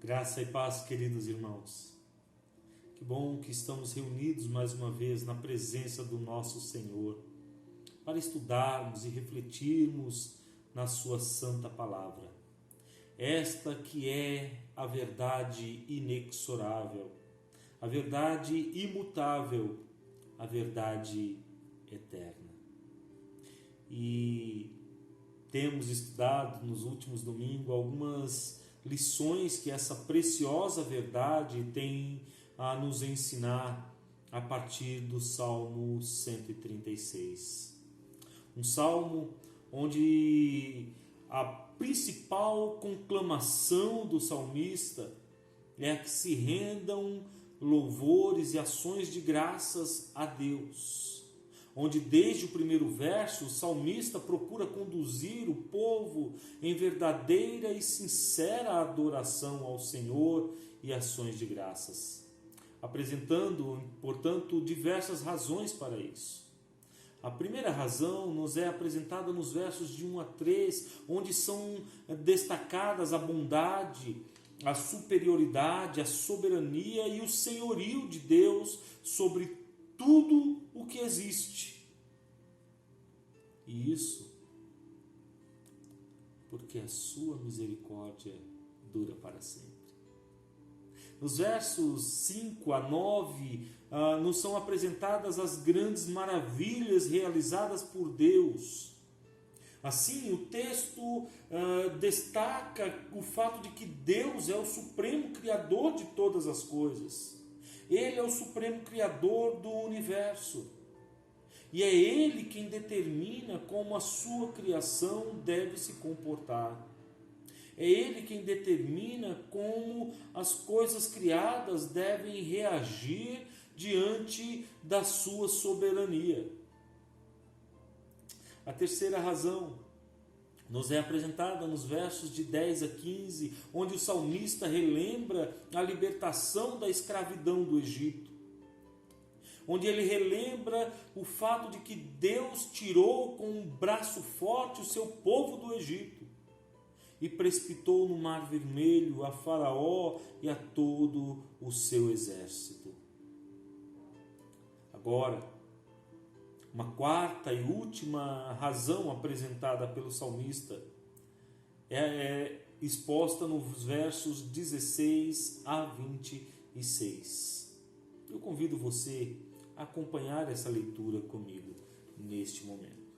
Graça e paz, queridos irmãos. Que bom que estamos reunidos mais uma vez na presença do nosso Senhor para estudarmos e refletirmos na sua santa palavra. Esta que é a verdade inexorável, a verdade imutável, a verdade eterna. E temos estudado nos últimos domingos algumas lições que essa preciosa verdade tem a nos ensinar a partir do Salmo 136. Um salmo onde a principal conclamação do salmista é que se rendam louvores e ações de graças a Deus. Onde desde o primeiro verso o salmista procura conduzir o povo em verdadeira e sincera adoração ao Senhor e ações de graças, apresentando, portanto, diversas razões para isso. A primeira razão nos é apresentada nos versos de 1 a 3, onde são destacadas a bondade, a superioridade, a soberania e o senhorio de Deus sobre tudo o que existe. E isso porque a sua misericórdia dura para sempre. Nos versos 5 a 9, nos são apresentadas as grandes maravilhas realizadas por Deus. Assim, o texto destaca o fato de que Deus é o supremo criador de todas as coisas. Ele é o supremo criador do universo. E é Ele quem determina como a sua criação deve se comportar. É Ele quem determina como as coisas criadas devem reagir diante da sua soberania. A terceira razão nos é apresentada nos versos de 10 a 15, onde o salmista relembra a libertação da escravidão do Egito. Onde ele relembra o fato de que Deus tirou com um braço forte o seu povo do Egito e precipitou no Mar Vermelho a Faraó e a todo o seu exército. Agora, uma quarta e última razão apresentada pelo salmista é exposta nos versos 16 a 26. Eu convido você a acompanhar essa leitura comigo neste momento.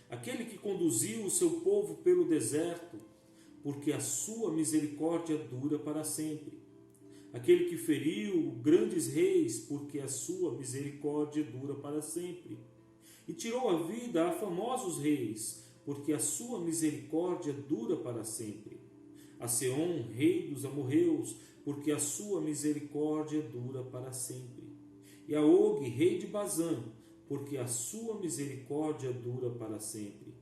Aquele que conduziu o seu povo pelo deserto, porque a sua misericórdia dura para sempre. Aquele que feriu grandes reis, porque a sua misericórdia dura para sempre. E tirou a vida a famosos reis, porque a sua misericórdia dura para sempre. A Seom, rei dos amorreus, porque a sua misericórdia dura para sempre. E a Og, rei de Bazã, porque a sua misericórdia dura para sempre.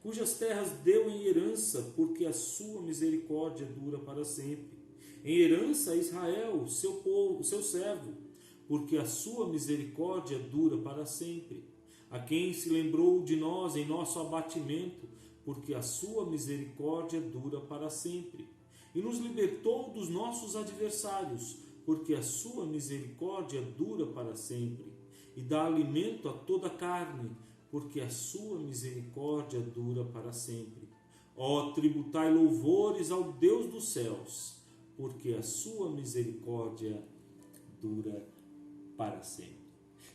Cujas terras deu em herança, porque a sua misericórdia dura para sempre. Em herança a Israel, seu povo, seu servo, porque a sua misericórdia dura para sempre. A quem se lembrou de nós em nosso abatimento, porque a sua misericórdia dura para sempre. E nos libertou dos nossos adversários, porque a sua misericórdia dura para sempre. E dá alimento a toda a carne, porque a sua misericórdia dura para sempre. Ó, tributai louvores ao Deus dos céus, porque a sua misericórdia dura para sempre.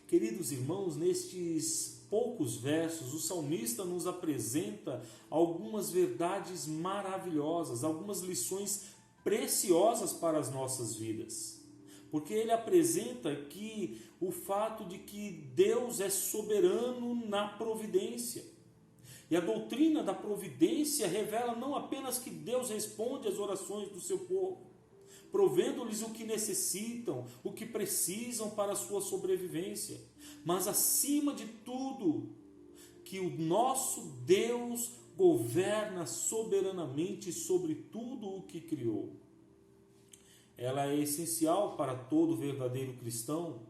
Queridos irmãos, nestes poucos versos, o salmista nos apresenta algumas verdades maravilhosas, algumas lições preciosas para as nossas vidas. Porque ele apresenta aqui o fato de que Deus é soberano na providência. E a doutrina da providência revela não apenas que Deus responde às orações do seu povo, provendo-lhes o que necessitam, o que precisam para a sua sobrevivência, mas acima de tudo, que o nosso Deus governa soberanamente sobre tudo o que criou. Ela é essencial para todo verdadeiro cristão,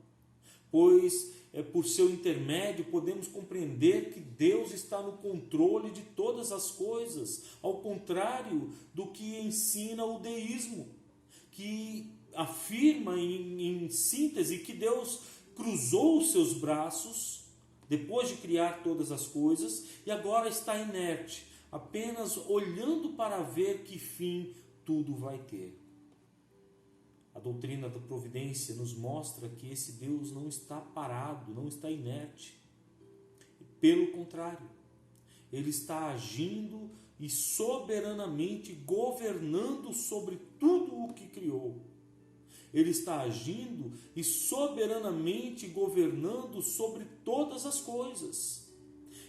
pois por seu intermédio podemos compreender que Deus está no controle de todas as coisas, ao contrário do que ensina o deísmo, que afirma em síntese que Deus cruzou os seus braços depois de criar todas as coisas e agora está inerte, apenas olhando para ver que fim tudo vai ter. A doutrina da providência nos mostra que esse Deus não está parado, não está inerte. Pelo contrário, Ele está agindo e soberanamente governando sobre tudo o que criou. Ele está agindo e soberanamente governando sobre todas as coisas,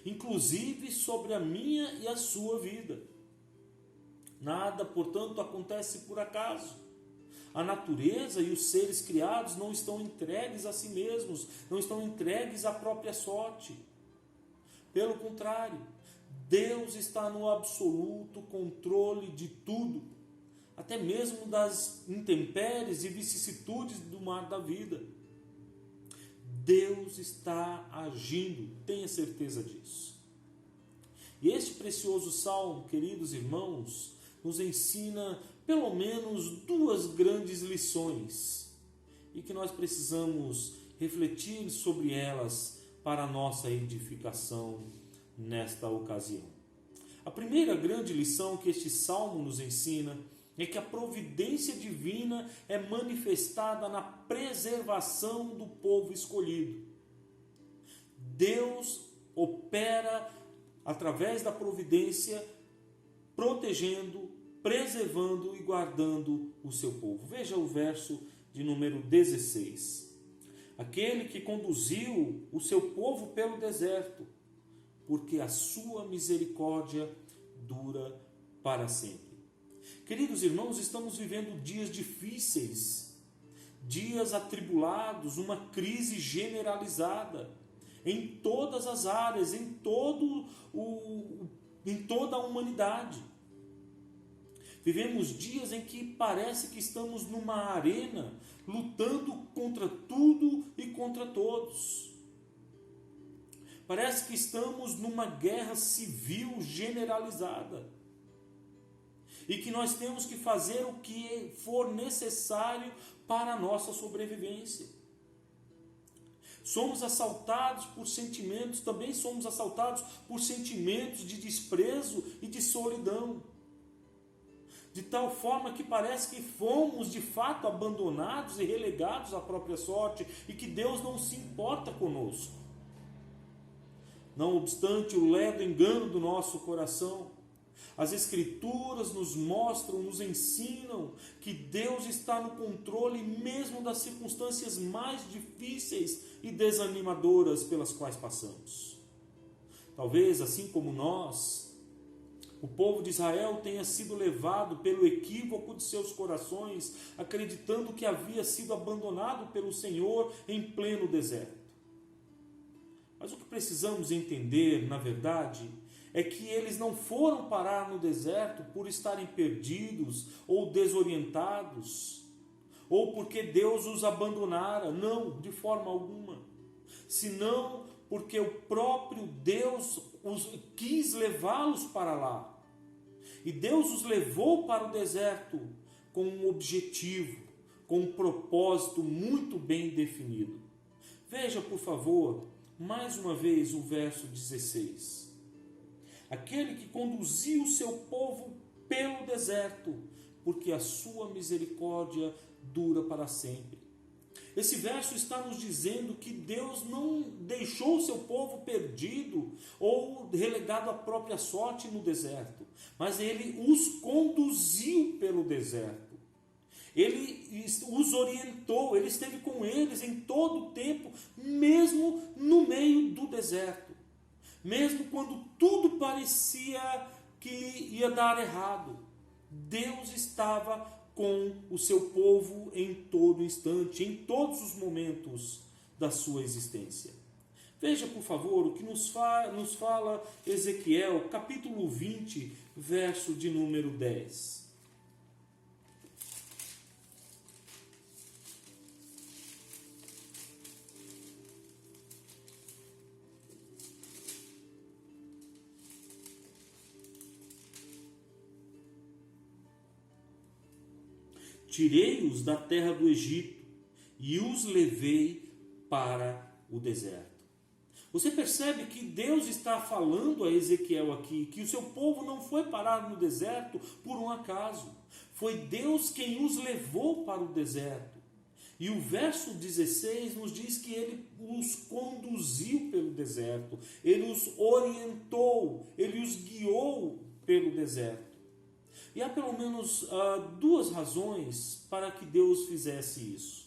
inclusive sobre a minha e a sua vida. Nada, portanto, acontece por acaso. A natureza e os seres criados não estão entregues a si mesmos, não estão entregues à própria sorte. Pelo contrário, Deus está no absoluto controle de tudo, até mesmo das intempéries e vicissitudes do mar da vida. Deus está agindo, tenha certeza disso. E este precioso salmo, queridos irmãos, nos ensina pelo menos duas grandes lições e que nós precisamos refletir sobre elas para a nossa edificação nesta ocasião. A primeira grande lição que este salmo nos ensina é que a providência divina é manifestada na preservação do povo escolhido. Deus opera através da providência, protegendo, preservando e guardando o seu povo. Veja o verso de número 16. Aquele que conduziu o seu povo pelo deserto, porque a sua misericórdia dura para sempre. Queridos irmãos, estamos vivendo dias difíceis, dias atribulados, uma crise generalizada em todas as áreas, em toda a humanidade. Vivemos dias em que parece que estamos numa arena, lutando contra tudo e contra todos. Parece que estamos numa guerra civil generalizada. E que nós temos que fazer o que for necessário para a nossa sobrevivência. Somos assaltados por sentimentos, também somos assaltados por sentimentos de desprezo e de solidão. De tal forma que parece que fomos de fato abandonados e relegados à própria sorte e que Deus não se importa conosco. Não obstante o ledo engano do nosso coração, as Escrituras nos mostram, nos ensinam que Deus está no controle mesmo das circunstâncias mais difíceis e desanimadoras pelas quais passamos. Talvez, assim como nós, o povo de Israel tenha sido levado pelo equívoco de seus corações, acreditando que havia sido abandonado pelo Senhor em pleno deserto. Mas o que precisamos entender, na verdade, é que eles não foram parar no deserto por estarem perdidos ou desorientados, ou porque Deus os abandonara, não, de forma alguma, senão porque o próprio Deus quis levá-los para lá. E Deus os levou para o deserto com um objetivo, com um propósito muito bem definido. Veja, por favor, mais uma vez o verso 16. Aquele que conduziu o seu povo pelo deserto, porque a sua misericórdia dura para sempre. Esse verso está nos dizendo que Deus não deixou o seu povo perdido ou relegado à própria sorte no deserto, mas Ele os conduziu pelo deserto. Ele os orientou, Ele esteve com eles em todo o tempo, mesmo no meio do deserto. Mesmo quando tudo parecia que ia dar errado, Deus estava com o seu povo em todo instante, em todos os momentos da sua existência. Veja, por favor, o que nos fala Ezequiel, capítulo 20, verso de número 10. tirei-os da terra do Egito e os levei para o deserto. Você percebe que Deus está falando a Ezequiel aqui que o seu povo não foi parar no deserto por um acaso. Foi Deus quem os levou para o deserto. E o verso 16 nos diz que ele os conduziu pelo deserto, ele os orientou, ele os guiou pelo deserto. E há pelo menos duas razões para que Deus fizesse isso.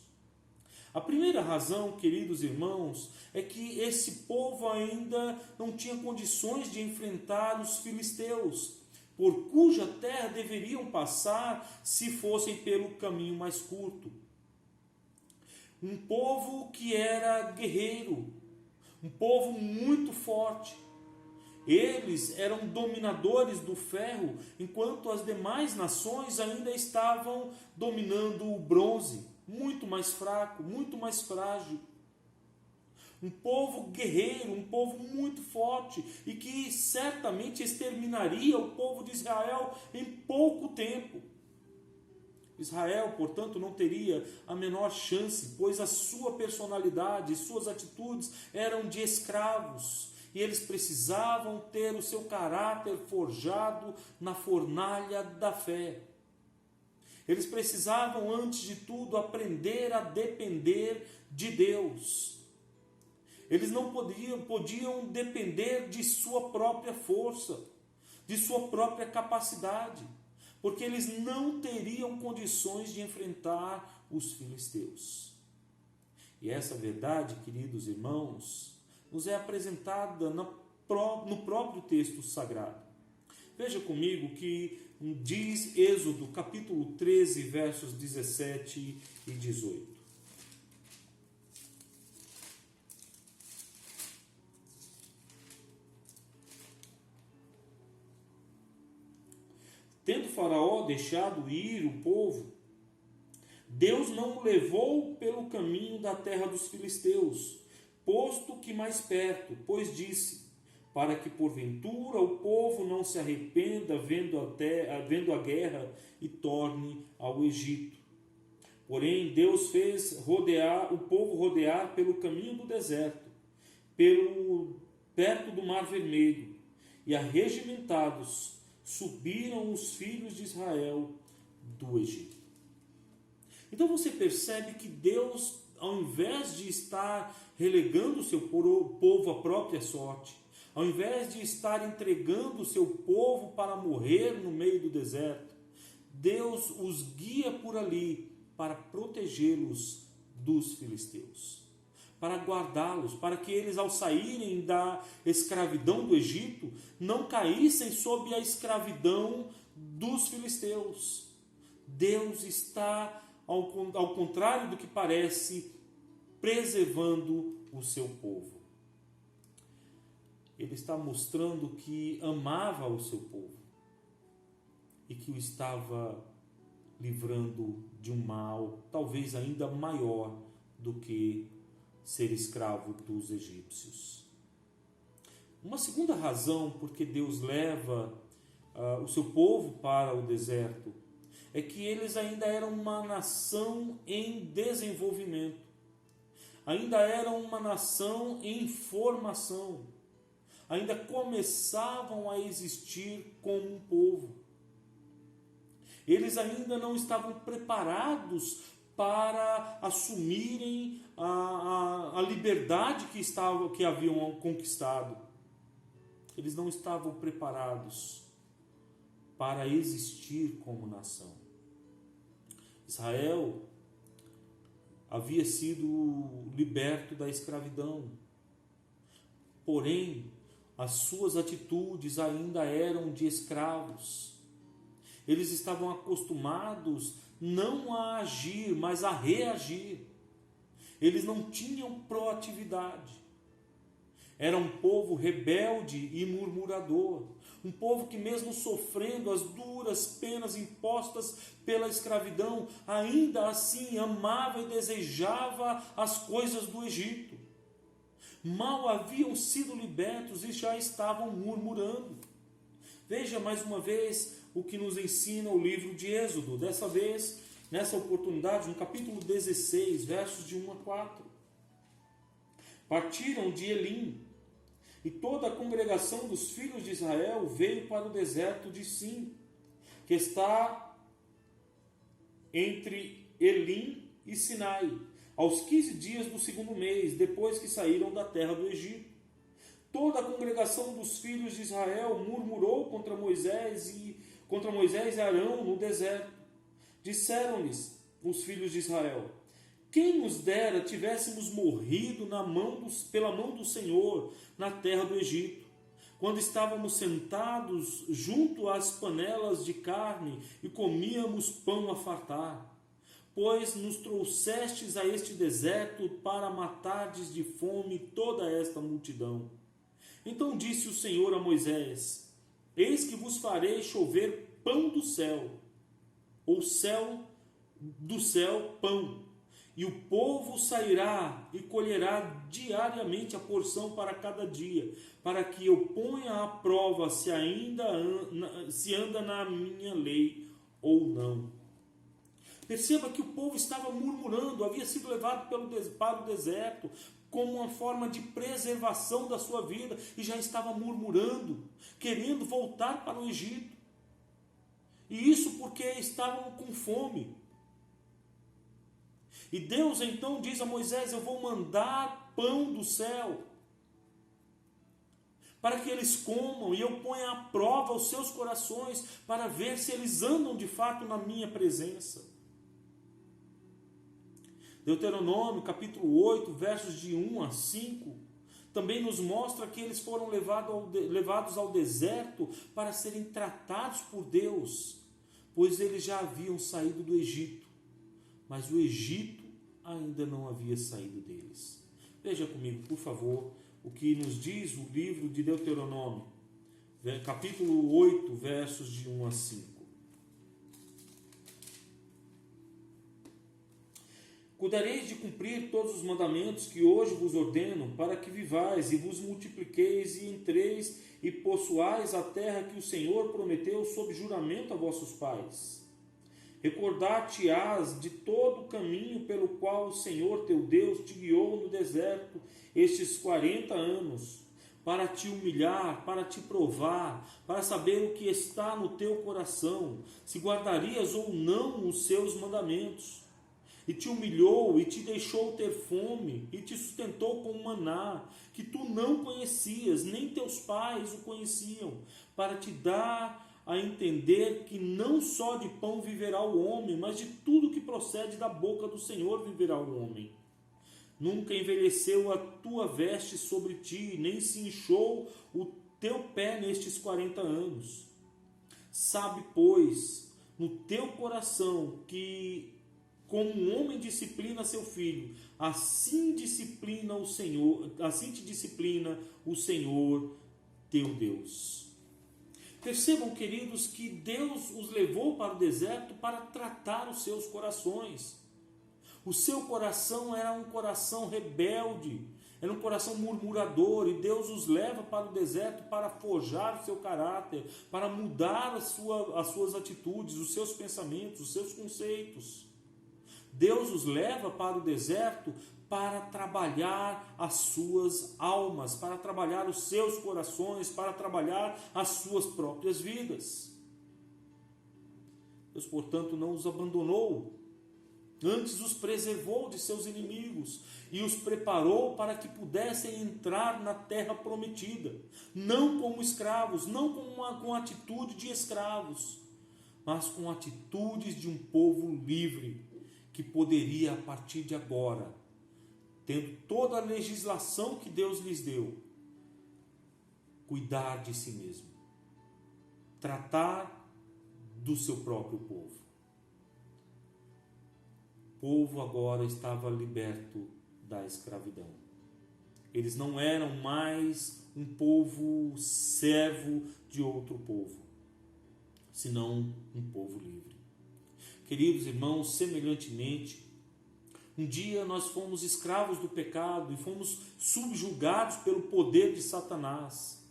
A primeira razão, queridos irmãos, é que esse povo ainda não tinha condições de enfrentar os filisteus, por cuja terra deveriam passar se fossem pelo caminho mais curto. Um povo que era guerreiro, um povo muito forte. Eles eram dominadores do ferro, enquanto as demais nações ainda estavam dominando o bronze, muito mais fraco, muito mais frágil. Um povo guerreiro, um povo muito forte e que certamente exterminaria o povo de Israel em pouco tempo. Israel, portanto, não teria a menor chance, pois a sua personalidade, suas atitudes eram de escravos. E eles precisavam ter o seu caráter forjado na fornalha da fé. Eles precisavam, antes de tudo, aprender a depender de Deus. Eles não podiam depender de sua própria força, de sua própria capacidade, porque eles não teriam condições de enfrentar os filisteus. E essa verdade, queridos irmãos, nos é apresentada no próprio texto sagrado. Veja comigo que diz Êxodo capítulo 13, versos 17 e 18. Tendo Faraó deixado ir o povo, Deus não o levou pelo caminho da terra dos filisteus, posto que mais perto, pois disse, para que porventura o povo não se arrependa vendo a guerra e torne ao Egito. Porém, Deus fez o povo rodear pelo caminho do deserto, perto do Mar Vermelho, e arregimentados subiram os filhos de Israel do Egito. Então você percebe que Deus, ao invés de estar relegando o seu povo à própria sorte, ao invés de estar entregando o seu povo para morrer no meio do deserto, Deus os guia por ali para protegê-los dos filisteus, para guardá-los, para que eles, ao saírem da escravidão do Egito, não caíssem sob a escravidão dos filisteus. Deus está, ao contrário do que parece, preservando o seu povo. Ele está mostrando que amava o seu povo e que o estava livrando de um mal talvez ainda maior do que ser escravo dos egípcios. Uma segunda razão por que Deus leva o seu povo para o deserto é que eles ainda eram uma nação em desenvolvimento, ainda eram uma nação em formação, ainda começavam a existir como um povo. Eles ainda não estavam preparados para assumirem a liberdade que haviam conquistado. Eles não estavam preparados para existir como nação. Israel havia sido liberto da escravidão, porém as suas atitudes ainda eram de escravos. Eles estavam acostumados não a agir, mas a reagir. Eles não tinham proatividade. Era um povo rebelde e murmurador. Um povo que, mesmo sofrendo as duras penas impostas pela escravidão, ainda assim amava e desejava as coisas do Egito. Mal haviam sido libertos e já estavam murmurando. Veja mais uma vez o que nos ensina o livro de Êxodo. Dessa vez nessa oportunidade, no capítulo 16, versos de 1 a 4. Partiram de Elim, e toda a congregação dos filhos de Israel veio para o deserto de Sim, que está entre Elim e Sinai, aos 15 dias do 2º mês, depois que saíram da terra do Egito. Toda a congregação dos filhos de Israel murmurou contra Moisés e Arão no deserto. Disseram-lhes os filhos de Israel: quem nos dera tivéssemos morrido pela mão do Senhor na terra do Egito, quando estávamos sentados junto às panelas de carne e comíamos pão a fartar. Pois nos trouxestes a este deserto para matardes de fome toda esta multidão. Então disse o Senhor a Moisés: eis que vos farei chover pão do céu, ou céu do céu pão, e o povo sairá e colherá diariamente a porção para cada dia, para que eu ponha à prova se anda na minha lei ou não. Perceba que o povo estava murmurando, havia sido levado para o deserto como uma forma de preservação da sua vida, e já estava murmurando, querendo voltar para o Egito. E isso porque estavam com fome. E Deus então diz a Moisés: eu vou mandar pão do céu, para que eles comam, e eu ponha à prova os seus corações, para ver se eles andam de fato na minha presença. Deuteronômio capítulo 8, versos de 1 a 5, também nos mostra que eles foram levados ao deserto para serem tratados por Deus, pois eles já haviam saído do Egito, mas o Egito ainda não havia saído deles. Veja comigo, por favor, o que nos diz o livro de Deuteronômio, capítulo 8, versos de 1 a 5. Cuidareis de cumprir todos os mandamentos que hoje vos ordeno, para que vivais e vos multipliqueis e entreis e possuais a terra que o Senhor prometeu sob juramento a vossos pais. Recordar-te-ás de todo o caminho pelo qual o Senhor teu Deus te guiou no deserto estes 40 anos, para te humilhar, para te provar, para saber o que está no teu coração, se guardarias ou não os seus mandamentos. E te humilhou e te deixou ter fome e te sustentou com maná, que tu não conhecias, nem teus pais o conheciam, para te dar a entender que não só de pão viverá o homem, mas de tudo que procede da boca do Senhor viverá o homem. Nunca envelheceu a tua veste sobre ti, nem se inchou o teu pé nestes 40 anos. Sabe, pois, no teu coração que, como um homem disciplina seu filho, assim te disciplina o Senhor teu Deus. Percebam, queridos, que Deus os levou para o deserto para tratar os seus corações. O seu coração era um coração rebelde, era um coração murmurador, e Deus os leva para o deserto para forjar o seu caráter, para mudar as suas atitudes, os seus pensamentos, os seus conceitos. Deus os leva para o deserto para trabalhar as suas almas, para trabalhar os seus corações, para trabalhar as suas próprias vidas. Deus, portanto, não os abandonou, antes os preservou de seus inimigos e os preparou para que pudessem entrar na terra prometida, não como escravos, não com atitude de escravos, mas com atitudes de um povo livre, que poderia, a partir de agora, tendo toda a legislação que Deus lhes deu, cuidar de si mesmo, tratar do seu próprio povo. O povo agora estava liberto da escravidão. Eles não eram mais um povo servo de outro povo, senão um povo livre. Queridos irmãos, semelhantemente, um dia nós fomos escravos do pecado e fomos subjugados pelo poder de Satanás.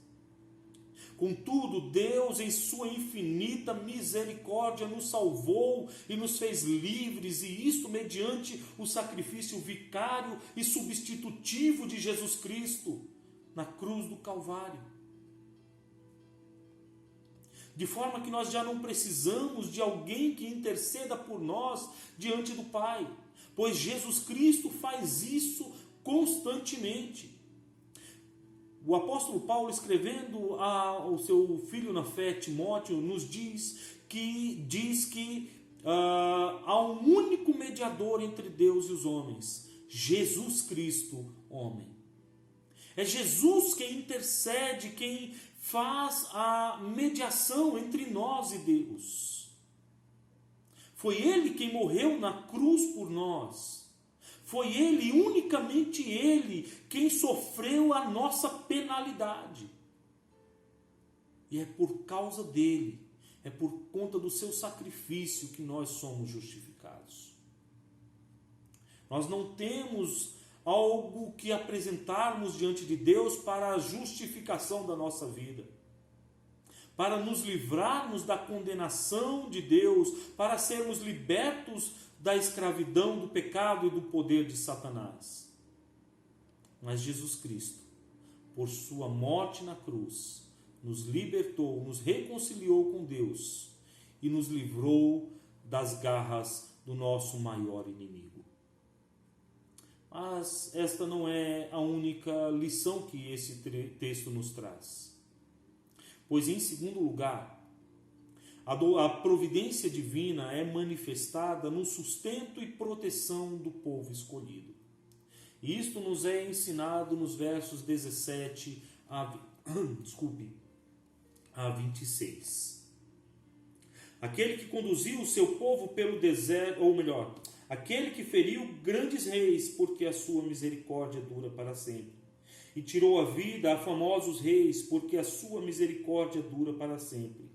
Contudo, Deus, em sua infinita misericórdia, nos salvou e nos fez livres, e isto mediante o sacrifício vicário e substitutivo de Jesus Cristo na cruz do Calvário. De forma que nós já não precisamos de alguém que interceda por nós diante do Pai, pois Jesus Cristo faz isso constantemente. O apóstolo Paulo, escrevendo ao seu filho na fé, Timóteo, nos diz que há um único mediador entre Deus e os homens, Jesus Cristo, homem. É Jesus quem intercede, quem faz a mediação entre nós e Deus. Foi Ele quem morreu na cruz por nós. Foi Ele, unicamente Ele, quem sofreu a nossa penalidade. E é por causa dele, é por conta do seu sacrifício que nós somos justificados. Nós não temos algo que apresentarmos diante de Deus para a justificação da nossa vida, para nos livrarmos da condenação de Deus, para sermos libertos da escravidão, do pecado e do poder de Satanás. Mas Jesus Cristo, por sua morte na cruz, nos libertou, nos reconciliou com Deus e nos livrou das garras do nosso maior inimigo. Mas esta não é a única lição que esse texto nos traz. Pois, em segundo lugar, a providência divina é manifestada no sustento e proteção do povo escolhido. E isto nos é ensinado nos versos 17 a 26. Aquele que conduziu o seu povo pelo deserto, ou melhor, aquele que feriu grandes reis, porque a sua misericórdia dura para sempre. E tirou a vida a famosos reis, porque a sua misericórdia dura para sempre.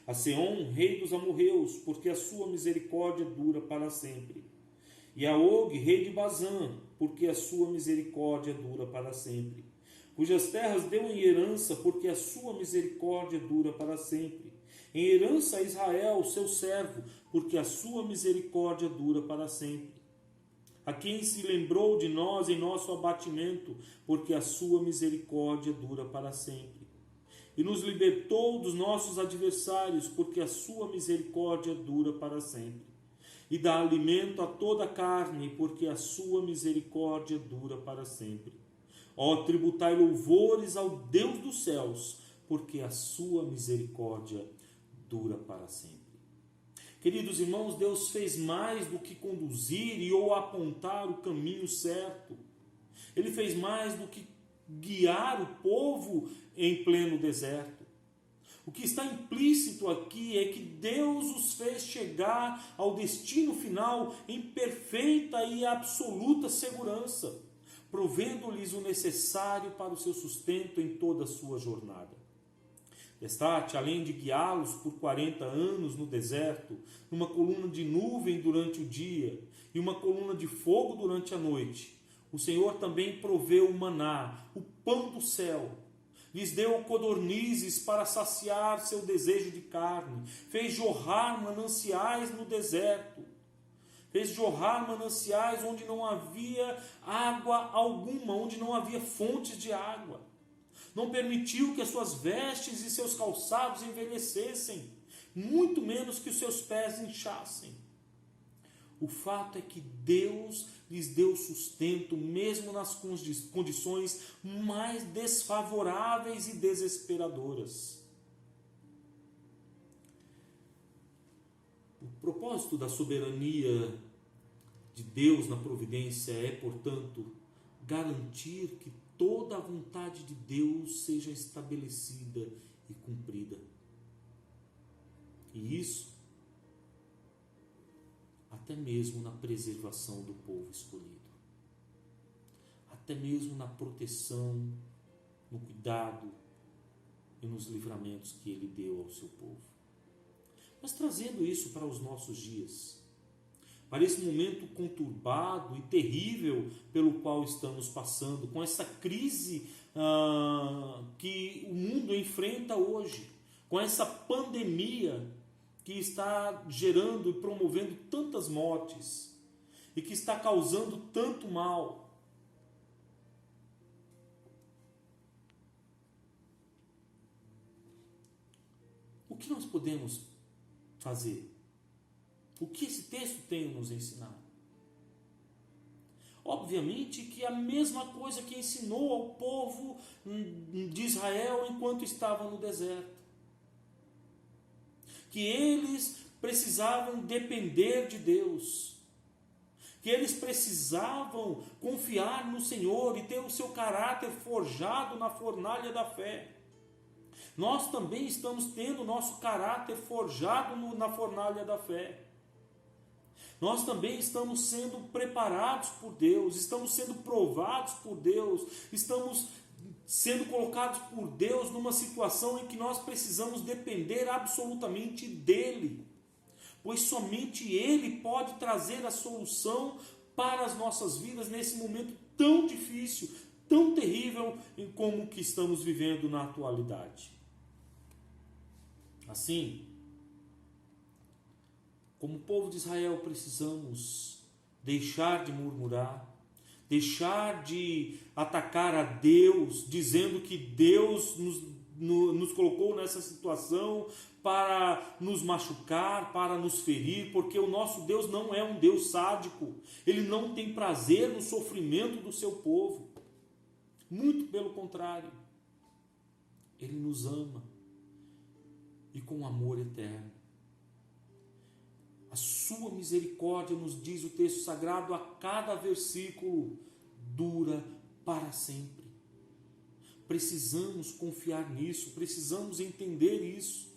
A Seom, rei dos amorreus, porque a sua misericórdia dura para sempre. E a Og, rei de Bazã, porque a sua misericórdia dura para sempre. Cujas terras deu em herança, porque a sua misericórdia dura para sempre. Em herança a Israel, seu servo, porque a sua misericórdia dura para sempre. A quem se lembrou de nós em nosso abatimento, porque a sua misericórdia dura para sempre. E nos libertou dos nossos adversários, porque a sua misericórdia dura para sempre. E dá alimento a toda a carne, porque a sua misericórdia dura para sempre. Ó, tributai louvores ao Deus dos céus, porque a sua misericórdia dura para sempre. Queridos irmãos, Deus fez mais do que conduzir e ou apontar o caminho certo. Ele fez mais do que guiar o povo em pleno deserto. O que está implícito aqui é que Deus os fez chegar ao destino final em perfeita e absoluta segurança, provendo-lhes o necessário para o seu sustento em toda a sua jornada. Destaque, além de guiá-los por 40 anos no deserto, numa coluna de nuvem durante o dia e uma coluna de fogo durante a noite, o Senhor também proveu o maná, o pão do céu. Lhes deu codornizes para saciar seu desejo de carne. Fez jorrar mananciais no deserto. Fez jorrar mananciais onde não havia água alguma, onde não havia fontes de água. Não permitiu que as suas vestes e seus calçados envelhecessem, muito menos que os seus pés inchassem. O fato é que Deus lhes deu sustento, mesmo nas condições mais desfavoráveis e desesperadoras. O propósito da soberania de Deus na providência é, portanto, garantir que toda a vontade de Deus seja estabelecida e cumprida. E isso até mesmo na preservação do povo escolhido. Até mesmo na proteção, no cuidado e nos livramentos que Ele deu ao seu povo. Mas trazendo isso para os nossos dias, para esse momento conturbado e terrível pelo qual estamos passando, com essa crise que o mundo enfrenta hoje, com essa pandemia que está gerando e promovendo tantas mortes e que está causando tanto mal. O que nós podemos fazer? O que esse texto tem a nos ensinar? Obviamente que a mesma coisa que ensinou ao povo de Israel enquanto estava no deserto. Que eles precisavam depender de Deus. Que eles precisavam confiar no Senhor e ter o seu caráter forjado na fornalha da fé. Nós também estamos tendo o nosso caráter forjado na fornalha da fé. Nós também estamos sendo preparados por Deus, estamos sendo provados por Deus, estamos sendo colocados por Deus numa situação em que nós precisamos depender absolutamente dEle, pois somente Ele pode trazer a solução para as nossas vidas nesse momento tão difícil, tão terrível como o que estamos vivendo na atualidade. Assim, como povo de Israel, precisamos deixar de murmurar, deixar de atacar a Deus, dizendo que Deus nos colocou nessa situação para nos machucar, para nos ferir, porque o nosso Deus não é um Deus sádico, Ele não tem prazer no sofrimento do seu povo, muito pelo contrário, Ele nos ama e com amor eterno. A sua misericórdia, nos diz o texto sagrado, a cada versículo, dura para sempre. Precisamos confiar nisso, precisamos entender isso.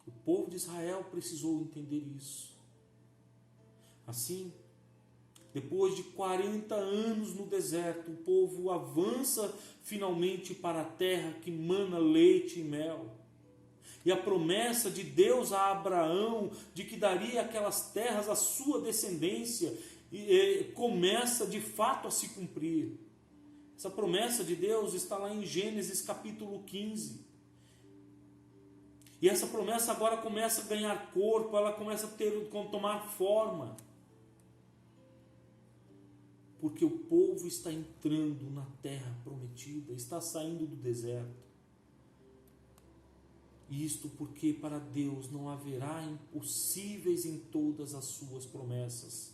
O povo de Israel precisou entender isso. Assim, depois de 40 anos no deserto, o povo avança finalmente para a terra que mana leite e mel. E a promessa de Deus a Abraão, de que daria aquelas terras à sua descendência, começa de fato a se cumprir. Essa promessa de Deus está lá em Gênesis capítulo 15. E essa promessa agora começa a ganhar corpo, ela começa a tomar forma. Porque o povo está entrando na terra prometida, está saindo do deserto. Isto porque para Deus não haverá impossíveis em todas as suas promessas,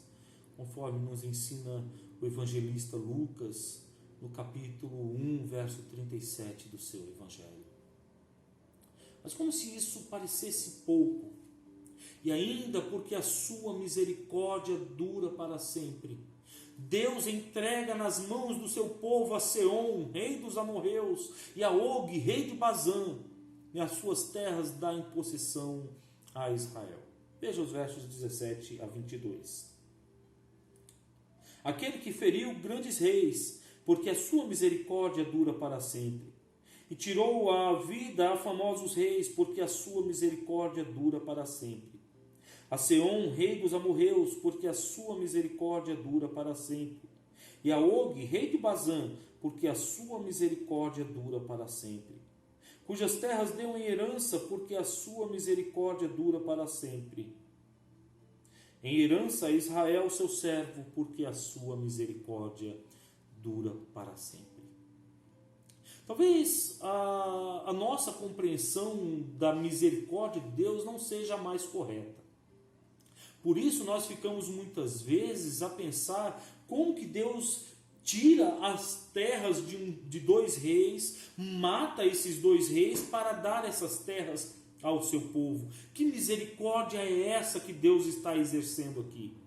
conforme nos ensina o evangelista Lucas, no capítulo 1, verso 37 do seu evangelho. Mas como se isso parecesse pouco, e ainda porque a sua misericórdia dura para sempre, Deus entrega nas mãos do seu povo a Seom, rei dos amorreus, e a Og, rei de Bazã, e as suas terras dá em possessão a Israel. Veja os versos 17 a 22. Aquele que feriu grandes reis, porque a sua misericórdia dura para sempre, e tirou a vida a famosos reis, porque a sua misericórdia dura para sempre. A Seom, rei dos amorreus, porque a sua misericórdia dura para sempre. E a Og, rei de Bazã, porque a sua misericórdia dura para sempre. Cujas terras deu em herança, porque a sua misericórdia dura para sempre. Em herança a Israel, seu servo, porque a sua misericórdia dura para sempre. Talvez a nossa compreensão da misericórdia de Deus não seja a mais correta. Por isso nós ficamos muitas vezes a pensar como que Deus tira as terras de dois reis, mata esses dois reis para dar essas terras ao seu povo. Que misericórdia é essa que Deus está exercendo aqui?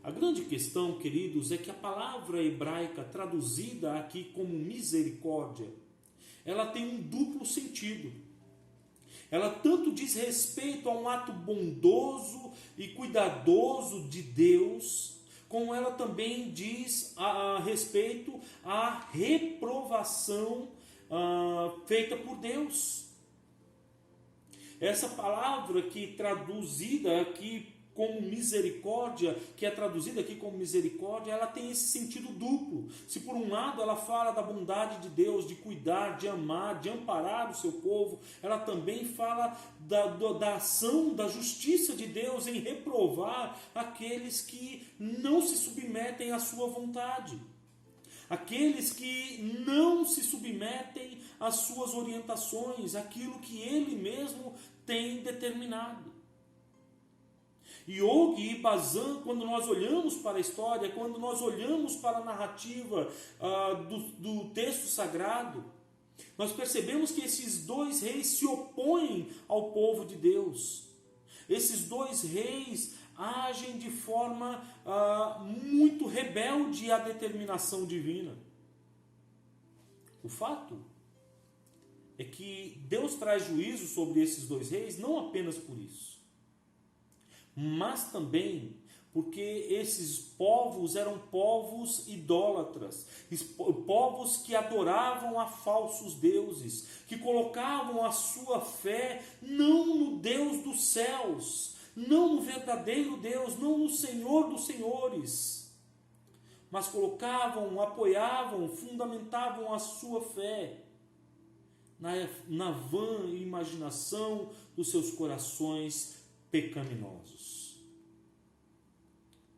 A grande questão, queridos, é que a palavra hebraica traduzida aqui como misericórdia, ela tem um duplo sentido. Ela tanto diz respeito a um ato bondoso e cuidadoso de Deus, como ela também diz a respeito à reprovação feita por Deus. Essa palavra que traduzida aqui como misericórdia, que é traduzida aqui como misericórdia, ela tem esse sentido duplo. Se por um lado ela fala da bondade de Deus, de cuidar, de amar, de amparar o seu povo, ela também fala da ação, da justiça de Deus em reprovar aqueles que não se submetem à sua vontade. Aqueles que não se submetem às suas orientações, aquilo que Ele mesmo tem determinado. E Og e Bazã, quando nós olhamos para a história, quando nós olhamos para a narrativa do texto sagrado, nós percebemos que esses dois reis se opõem ao povo de Deus. Esses dois reis agem de forma muito rebelde à determinação divina. O fato é que Deus traz juízo sobre esses dois reis não apenas por isso, mas também porque esses povos eram povos idólatras, povos que adoravam a falsos deuses, que colocavam a sua fé não no Deus dos céus, não no verdadeiro Deus, não no Senhor dos senhores, mas colocavam, apoiavam, fundamentavam a sua fé na vã imaginação dos seus corações pecaminosos.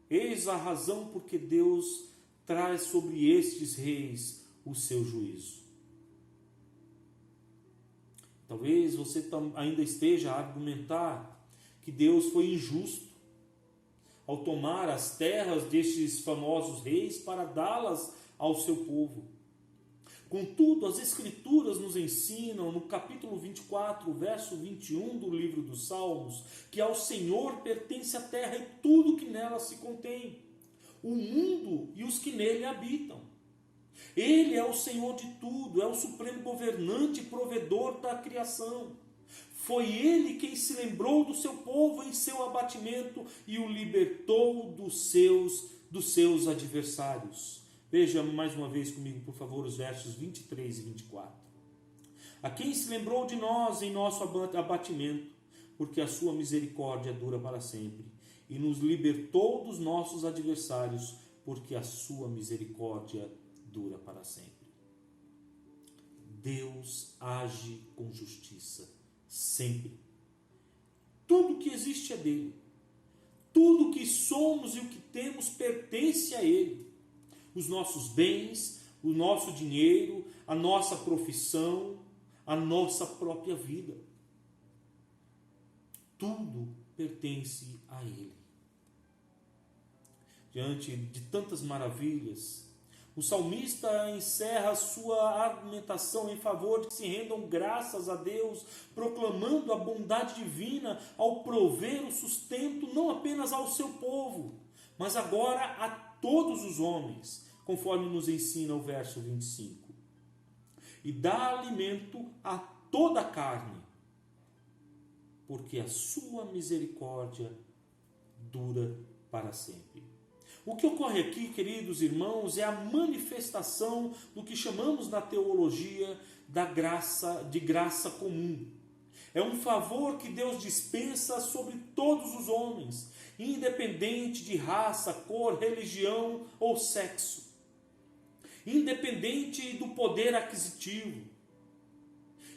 Eis a razão porque Deus traz sobre estes reis o seu juízo. Talvez você ainda esteja a argumentar que Deus foi injusto ao tomar as terras destes famosos reis para dá-las ao seu povo. Contudo, as Escrituras nos ensinam, no capítulo 24, verso 21 do livro dos Salmos, que ao Senhor pertence a terra e tudo que nela se contém, o mundo e os que nele habitam. Ele é o Senhor de tudo, é o supremo governante e provedor da criação. Foi Ele quem se lembrou do seu povo em seu abatimento e o libertou dos seus adversários. Veja mais uma vez comigo, por favor, os versos 23 e 24. A quem se lembrou de nós em nosso abatimento, porque a sua misericórdia dura para sempre, e nos libertou dos nossos adversários, porque a sua misericórdia dura para sempre. Deus age com justiça, sempre. Tudo que existe é dele. Tudo que somos e o que temos pertence a ele. Os nossos bens, o nosso dinheiro, a nossa profissão, a nossa própria vida. Tudo pertence a Ele. Diante de tantas maravilhas, o salmista encerra a sua argumentação em favor de que se rendam graças a Deus, proclamando a bondade divina ao prover o sustento não apenas ao seu povo, mas agora a todos os homens, conforme nos ensina o verso 25. E dá alimento a toda a carne, porque a sua misericórdia dura para sempre. O que ocorre aqui, queridos irmãos, é a manifestação do que chamamos na teologia de graça comum. É um favor que Deus dispensa sobre todos os homens, independente de raça, cor, religião ou sexo, independente do poder aquisitivo,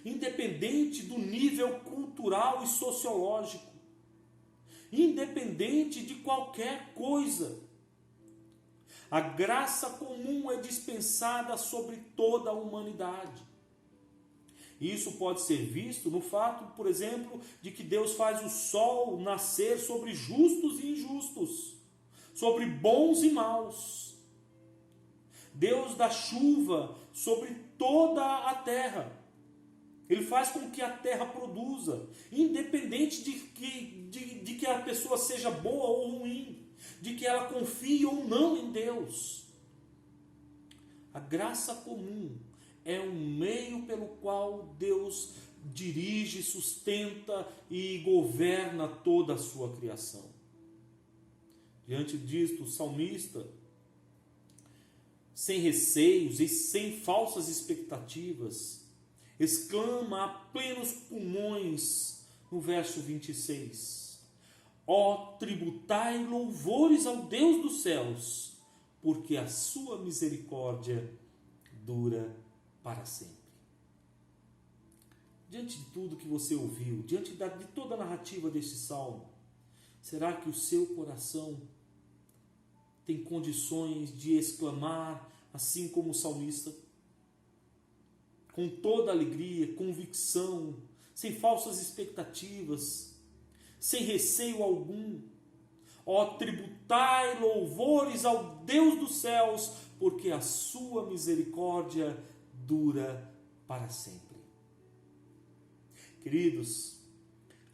independente do nível cultural e sociológico, independente de qualquer coisa. A graça comum é dispensada sobre toda a humanidade. Isso pode ser visto no fato, por exemplo, de que Deus faz o sol nascer sobre justos e injustos, sobre bons e maus. Deus dá chuva sobre toda a terra. Ele faz com que a terra produza, independente de que a pessoa seja boa ou ruim, de que ela confie ou não em Deus. A graça comum é um meio pelo qual Deus dirige, sustenta e governa toda a sua criação. Diante disto, o salmista, sem receios e sem falsas expectativas, exclama a plenos pulmões no verso 26. Ó, tributai louvores ao Deus dos céus, porque a sua misericórdia dura para sempre. Diante de tudo que você ouviu, diante de toda a narrativa deste salmo, será que o seu coração tem condições de exclamar, assim como o salmista, com toda alegria, convicção, sem falsas expectativas, sem receio algum: ó, tributai louvores ao Deus dos céus, porque a sua misericórdia dura para sempre. Queridos,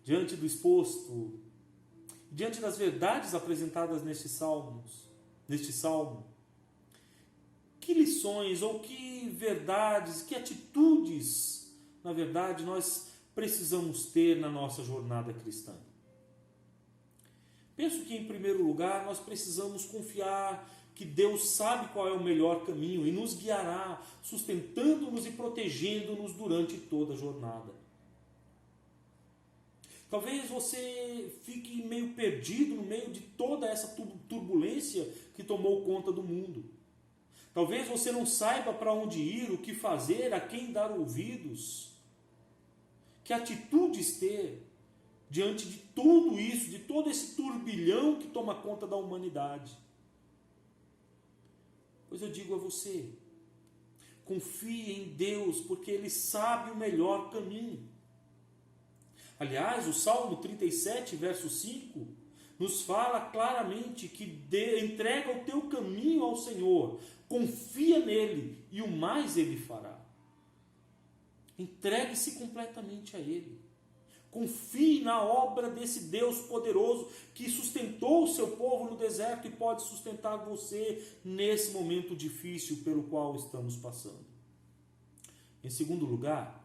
diante do exposto, diante das verdades apresentadas neste salmo, que lições ou que verdades, que atitudes, na verdade, nós precisamos ter na nossa jornada cristã? Penso que, em primeiro lugar, nós precisamos confiar que Deus sabe qual é o melhor caminho e nos guiará, sustentando-nos e protegendo-nos durante toda a jornada. Talvez você fique meio perdido no meio de toda essa turbulência que tomou conta do mundo. Talvez você não saiba para onde ir, o que fazer, a quem dar ouvidos. Que atitudes ter diante de tudo isso, de todo esse turbilhão que toma conta da humanidade? Pois eu digo a você, confie em Deus, porque Ele sabe o melhor caminho. Aliás, o Salmo 37, verso 5, nos fala claramente que entrega o teu caminho ao Senhor, confia nele e o mais Ele fará. Entregue-se completamente a Ele. Confie na obra desse Deus poderoso que sustentou o seu povo no deserto e pode sustentar você nesse momento difícil pelo qual estamos passando. Em segundo lugar,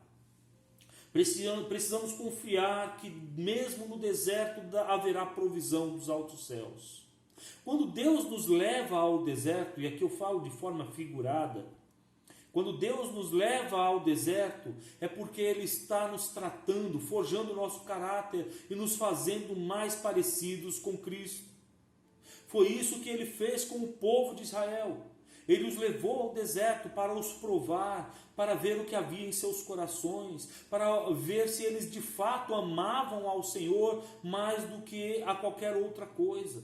precisamos confiar que mesmo no deserto haverá provisão dos altos céus. Quando Deus nos leva ao deserto, e aqui eu falo de forma figurada, quando Deus nos leva ao deserto, é porque Ele está nos tratando, forjando o nosso caráter e nos fazendo mais parecidos com Cristo. Foi isso que Ele fez com o povo de Israel. Ele os levou ao deserto para os provar, para ver o que havia em seus corações, para ver se eles de fato amavam ao Senhor mais do que a qualquer outra coisa.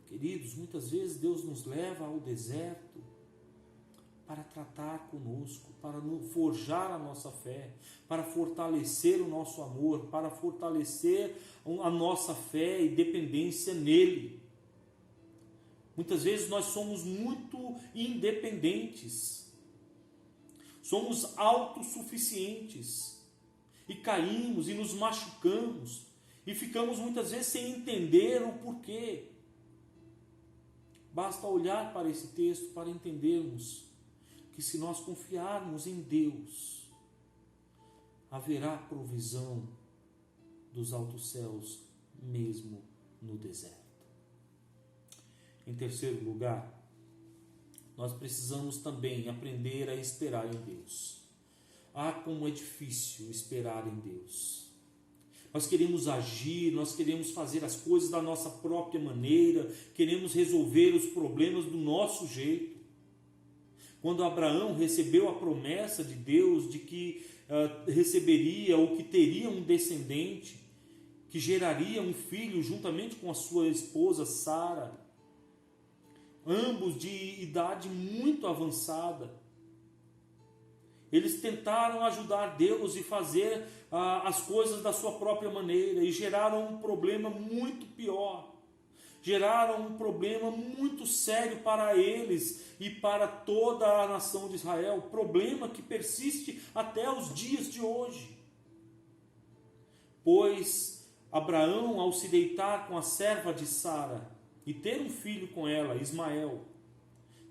Queridos, muitas vezes Deus nos leva ao deserto para tratar conosco, para forjar a nossa fé, para fortalecer o nosso amor, para fortalecer a nossa fé e dependência nele. Muitas vezes nós somos muito independentes, somos autossuficientes e caímos e nos machucamos e ficamos muitas vezes sem entender o porquê. Basta olhar para esse texto para entendermos que se nós confiarmos em Deus, haverá provisão dos altos céus mesmo no deserto. Em terceiro lugar, nós precisamos também aprender a esperar em Deus. Ah, como é difícil esperar em Deus. Nós queremos agir, nós queremos fazer as coisas da nossa própria maneira, queremos resolver os problemas do nosso jeito. Quando Abraão recebeu a promessa de Deus de que receberia ou que teria um descendente, que geraria um filho juntamente com a sua esposa Sara, ambos de idade muito avançada, eles tentaram ajudar Deus e fazer as coisas da sua própria maneira e geraram um problema muito pior. Geraram um problema muito sério para eles e para toda a nação de Israel. Problema que persiste até os dias de hoje. Pois Abraão, ao se deitar com a serva de Sara e ter um filho com ela, Ismael,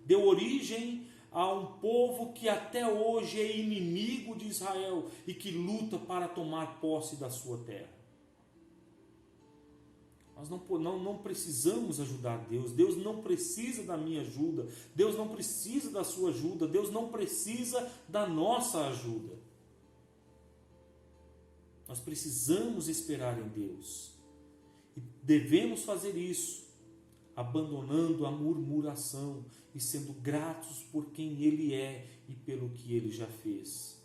deu origem a um povo que até hoje é inimigo de Israel e que luta para tomar posse da sua terra. Nós não precisamos ajudar Deus. Deus não precisa da minha ajuda. Deus não precisa da sua ajuda. Deus não precisa da nossa ajuda. Nós precisamos esperar em Deus. E devemos fazer isso, abandonando a murmuração e sendo gratos por quem Ele é e pelo que Ele já fez.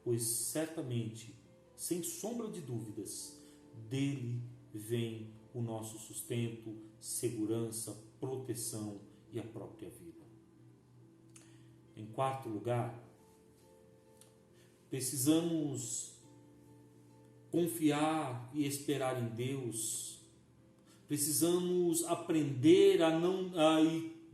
Pois certamente, sem sombra de dúvidas, dele vem o nosso sustento, segurança, proteção e a própria vida. Em quarto lugar, precisamos confiar e esperar em Deus. Precisamos aprender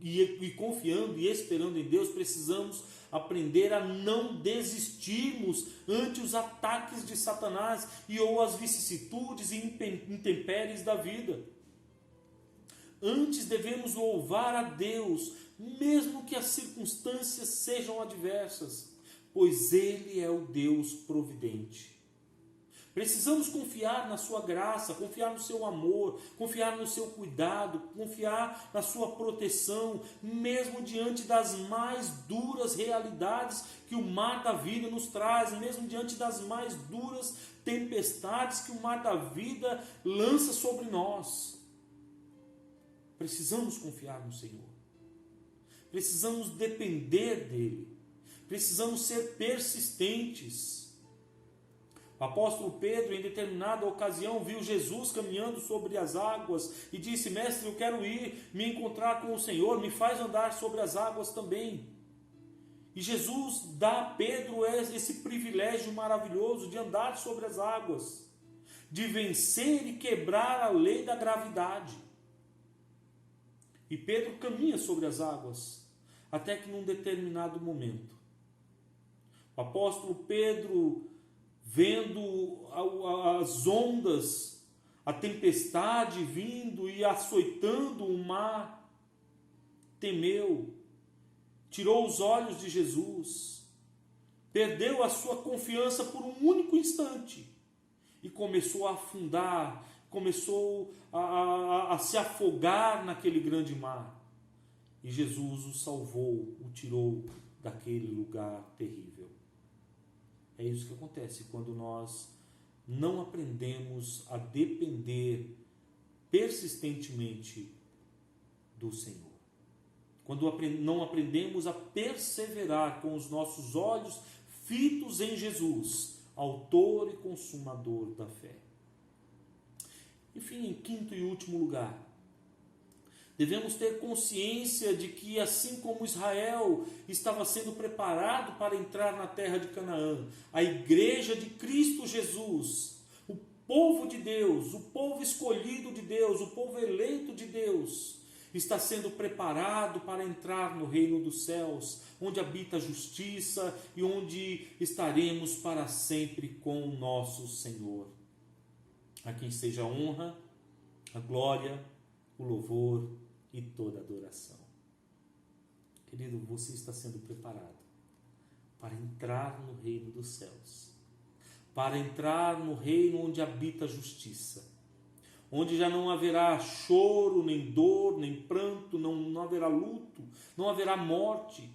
e confiando e esperando em Deus, precisamos aprender a não desistirmos ante os ataques de Satanás ou as vicissitudes e intempéries da vida. Antes devemos louvar a Deus, mesmo que as circunstâncias sejam adversas, pois Ele é o Deus providente. Precisamos confiar na sua graça, confiar no seu amor, confiar no seu cuidado, confiar na sua proteção, mesmo diante das mais duras realidades que o mar da vida nos traz, mesmo diante das mais duras tempestades que o mar da vida lança sobre nós. Precisamos confiar no Senhor. Precisamos depender dEle. Precisamos ser persistentes. O apóstolo Pedro, em determinada ocasião, viu Jesus caminhando sobre as águas e disse: Mestre, eu quero ir me encontrar com o Senhor, me faz andar sobre as águas também. E Jesus dá a Pedro esse privilégio maravilhoso de andar sobre as águas, de vencer e quebrar a lei da gravidade. E Pedro caminha sobre as águas, até que num determinado momento, o apóstolo Pedro, vendo as ondas, a tempestade vindo e açoitando o mar, temeu, tirou os olhos de Jesus, perdeu a sua confiança por um único instante e começou a afundar, começou a se afogar naquele grande mar. E Jesus o salvou, o tirou daquele lugar terrível. É isso que acontece quando nós não aprendemos a depender persistentemente do Senhor. Quando não aprendemos a perseverar com os nossos olhos fitos em Jesus, autor e consumador da fé. Enfim, em quinto e último lugar, devemos ter consciência de que, assim como Israel estava sendo preparado para entrar na terra de Canaã, a igreja de Cristo Jesus, o povo de Deus, o povo escolhido de Deus, o povo eleito de Deus, está sendo preparado para entrar no reino dos céus, onde habita a justiça e onde estaremos para sempre com o nosso Senhor. A quem seja a honra, a glória, o louvor e toda adoração. Querido, você está sendo preparado para entrar no reino dos céus, para entrar no reino onde habita a justiça, onde já não haverá choro, nem dor, nem pranto, não haverá luto, não haverá morte,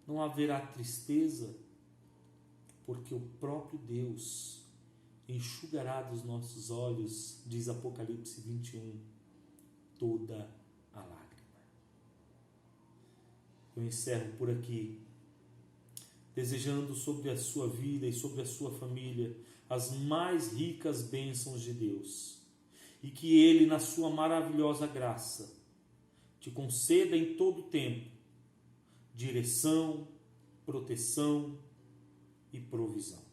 não haverá tristeza, porque o próprio Deus enxugará dos nossos olhos, diz Apocalipse 21, toda a lágrima. Eu encerro por aqui, desejando sobre a sua vida e sobre a sua família as mais ricas bênçãos de Deus, e que Ele, na sua maravilhosa graça, te conceda em todo tempo direção, proteção e provisão.